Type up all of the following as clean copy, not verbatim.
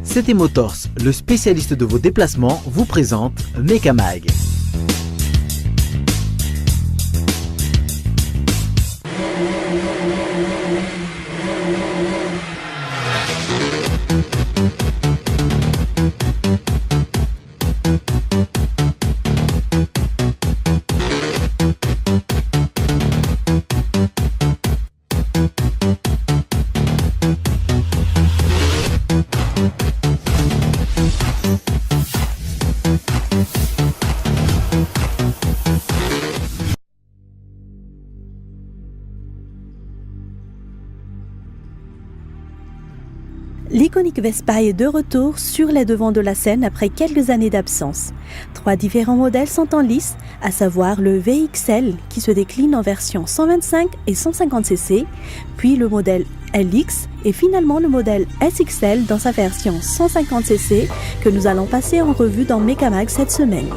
CT Motors, le spécialiste de vos déplacements, vous présente Mekamag. L'iconique Vespa est de retour sur les devants de la scène après quelques années d'absence. 3 différents modèles sont en lice, à savoir le VXL qui se décline en version 125 et 150 cc, puis le modèle LX et finalement le modèle SXL dans sa version 150 cc que nous allons passer en revue dans Mekamag cette semaine.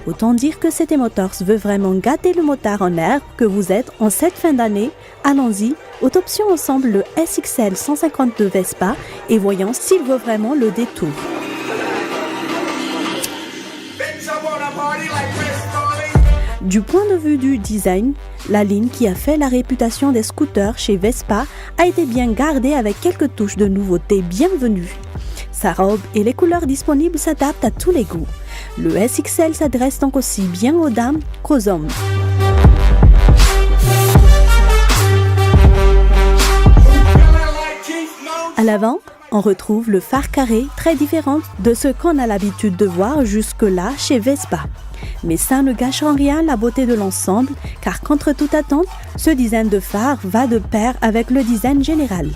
Autant dire que CT Motors veut vraiment gâter le motard en herbe que vous êtes en cette fin d'année. Allons-y, options ensemble le SXL 152 Vespa et voyons s'il vaut vraiment le détour. Du point de vue du design, la ligne qui a fait la réputation des scooters chez Vespa a été bien gardée avec quelques touches de nouveautés bienvenues. Sa robe et les couleurs disponibles s'adaptent à tous les goûts. Le SXL s'adresse donc aussi bien aux dames qu'aux hommes. À l'avant, on retrouve le phare carré très différent de ce qu'on a l'habitude de voir jusque-là chez Vespa. Mais ça ne gâche en rien la beauté de l'ensemble, car contre toute attente, ce design de phare va de pair avec le design général.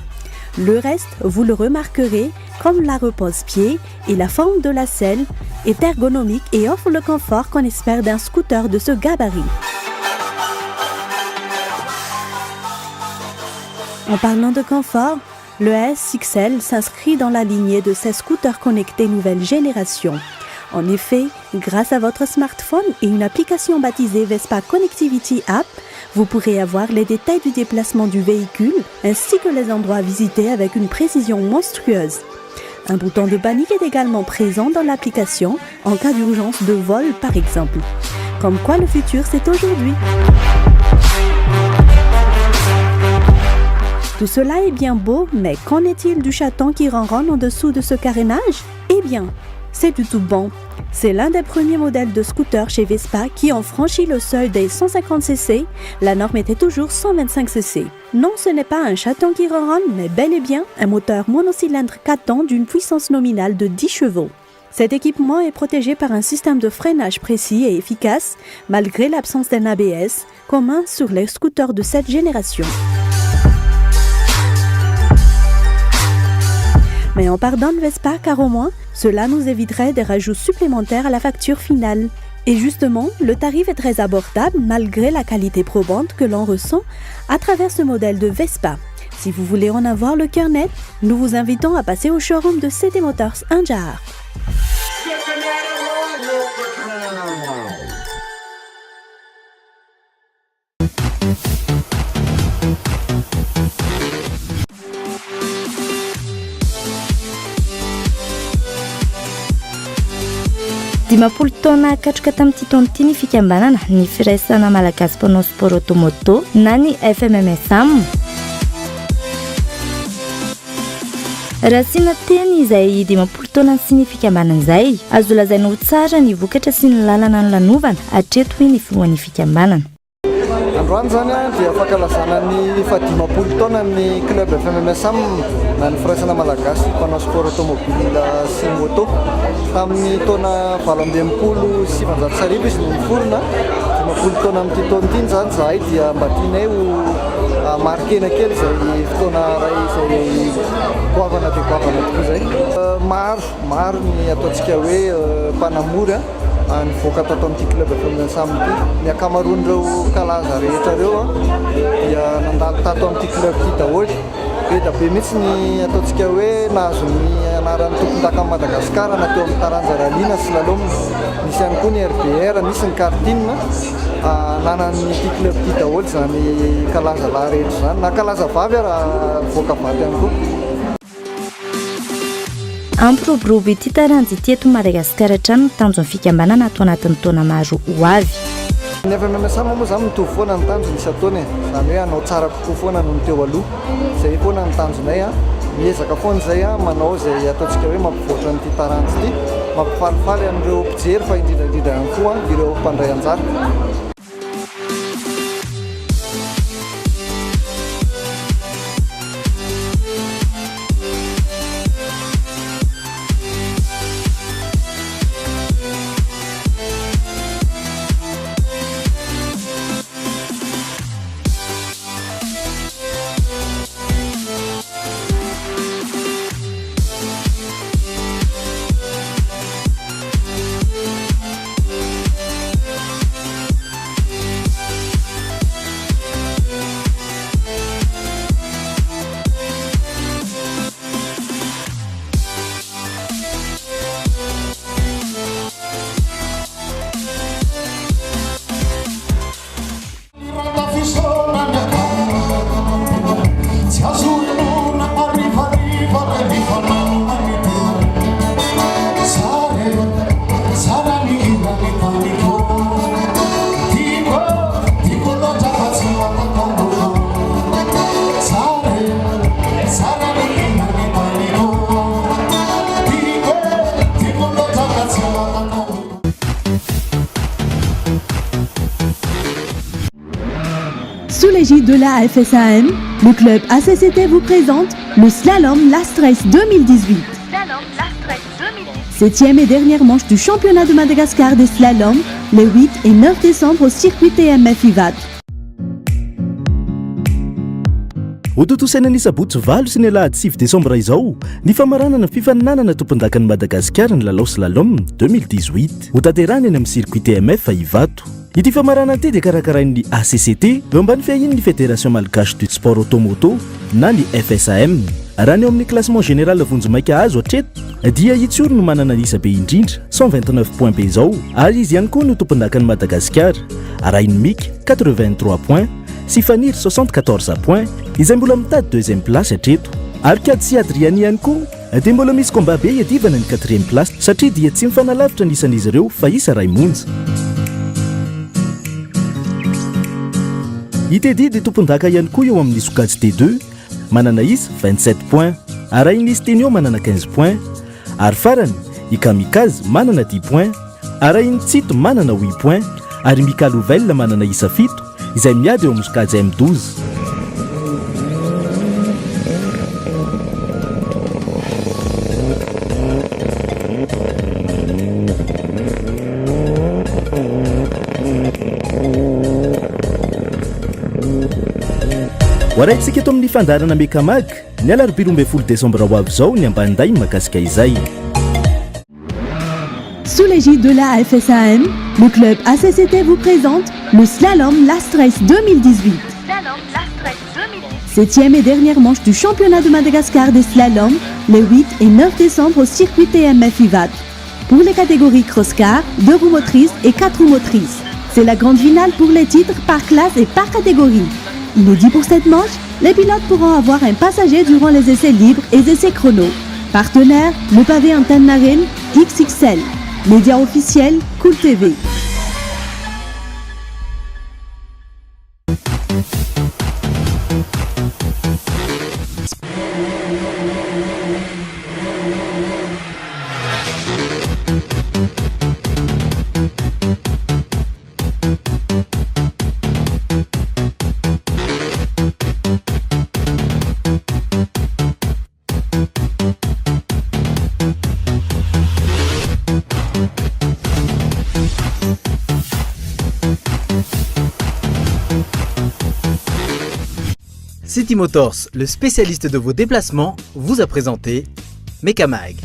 Le reste, vous le remarquerez, comme la repose-pied et la forme de la selle est ergonomique et offre le confort qu'on espère d'un scooter de ce gabarit. En parlant de confort, le SXL s'inscrit dans la lignée de ces scooters connectés nouvelle génération. En effet, grâce à votre smartphone et une application baptisée Vespa Connectivity App, vous pourrez avoir les détails du déplacement du véhicule ainsi que les endroits visités avec une précision monstrueuse. Un bouton de panique est également présent dans l'application en cas d'urgence de vol par exemple. Comme quoi le futur c'est aujourd'hui. Tout cela est bien beau, mais qu'en est-il du chaton qui ronronne en dessous de ce carénage ? Eh bien, c'est du tout bon. C'est l'un des premiers modèles de scooter chez Vespa qui ont franchi le seuil des 150 cc. La norme était toujours 125 cc. Non, ce n'est pas un chaton qui ronronne, mais bel et bien un moteur monocylindre 4 temps d'une puissance nominale de 10 chevaux. Cet équipement est protégé par un système de freinage précis et efficace, malgré l'absence d'un ABS, commun sur les scooters de cette génération. Mais on pardonne Vespa car au moins, cela nous éviterait des rajouts supplémentaires à la facture finale. Et justement, le tarif est très abordable malgré la qualité probante que l'on ressent à travers ce modèle de Vespa. Si vous voulez en avoir le cœur net, nous vous invitons à passer au showroom de CT Motors Anjar. Dimapolo taona katroka tamin'ity taona ity ny fikambanana ny firaisana malagasy mpanao sport automoto na ny FMMSAM. Raha sina teny izay dimapolo taona sy ny fikambanana izay, azo lazaina ho tsara ny vokatra sy ny lalana ny lanovana hatreto hoe ny filohan'ny fikambanana. Androany zany dia afaka lazana ny fahadimapolo taona ny club FMMSAM na ny firaisana malagasy mpanao sport automobile sy moto. Tamin'ny taona 2017 izy niforona, 20 taona amin'ity taona ity zany zahay dia mba tianay ho marquena kely izay fotoana ray izay goavana dia goavana tokoa zay. Maro ny ataontsika hoe mpanamory nivoaka tao amin'ity club FMMSAM ity. Ny akamaroan'ireo kalaza rehetra ireo dia nandalo tato amin'ity club ity daholo. Be da be mihitsy ny ataontsika hoe nahazo ny anaran'ny tompon-daka amin'ny Madagasikara natao amin'ny taranja rallyna slalom. Misy ihany koa ny RBR, misy ny karting nanan'ity club ity daholo zany kalaza lahy rehetra zany na kalaza vavy raha voaka vaty ihany koa. Ampiroborobo ity taranjy ity eto Madagasikara trano ny tanjon'ny fikambanana atao anatin'ny taona maro ho avy. Ny FMMSA moa zany mitovy foana ny tanjony isy ataony zany hoe anao tsara kokoa foana noho ny teo aloha. Zay foana ny tanjonay miezaka foana zay manao zay ataontsika hoe mampivoatra n'ity taranjy ity, mampifalifaly amin'ireo mpijery fa indrindra ihany koa ireo mpandray anjara. Sous l'égide de la FSAM, le club ACCT vous présente le Slalom Last Race 2018. Septième et dernière manche du championnat de Madagascar des slaloms, les 8 et 9 décembre au circuit TMF Ivat. Ho totosaina ny sabotsy 8 sy ny alahady 6 desambra izao ny famaranana fifaninanana tompondakan'ny Madagasikara ny lalao slalom 2018 ho tanterahany any amin'ny circuit TMF a Ivato. Ity famarana ity dia karakarain'ny ACCT eo ambany fiahin'ny Fédération Malgache du Sport Automoto na ny FSAM. Raha ny eo amin'ny classement général vonjomaika azo hatreto dia itsory no manana isa be indrindra 129 points be izao ary izy ihany koa no tompondakan'ny Madagasikara arahiny Mik 83 points sy Fanir 74 points izay mbola mitady deuxième place hatreto ary Kady sy Adriany ihany koa dia mbola misy combat be iadivana ny 4e place satria dia tsy mifanalavitra ny isan'izy ireo fa isa ray monja. ITD dia tompondaka ihany koa eo amin'ny sokajy T2 manana isa 27 points arahiny Istinio manana 15 points ary farany i Kamikaze manana 10 points arahiny Tsito manana 8 points ary Mikael Ovel manana isa 7 izay miady eo amin'ny sokajy M12. Hoaraintsika eto amin'ny fandarana Mekamag ny alarobia 12 desambra ho avy izao ny ambanday mahakasika izay. Sous l'égide de la FSAM, le club ACCT vous présente le Slalom Last Race 2018. Septième et dernière manche du championnat de Madagascar des slaloms, les 8 et 9 décembre au circuit TMF Ivat. Pour les catégories cross-car, 2 roues motrices et 4 roues motrices. C'est la grande finale pour les titres par classe et par catégorie. Il est dit pour cette manche, les pilotes pourront avoir un passager durant les essais libres et essais chrono. Partenaire, le pavé Antenne Arène XXL. Média officiel, Cool TV. City Motors, le spécialiste de vos déplacements, vous a présenté Mekamag.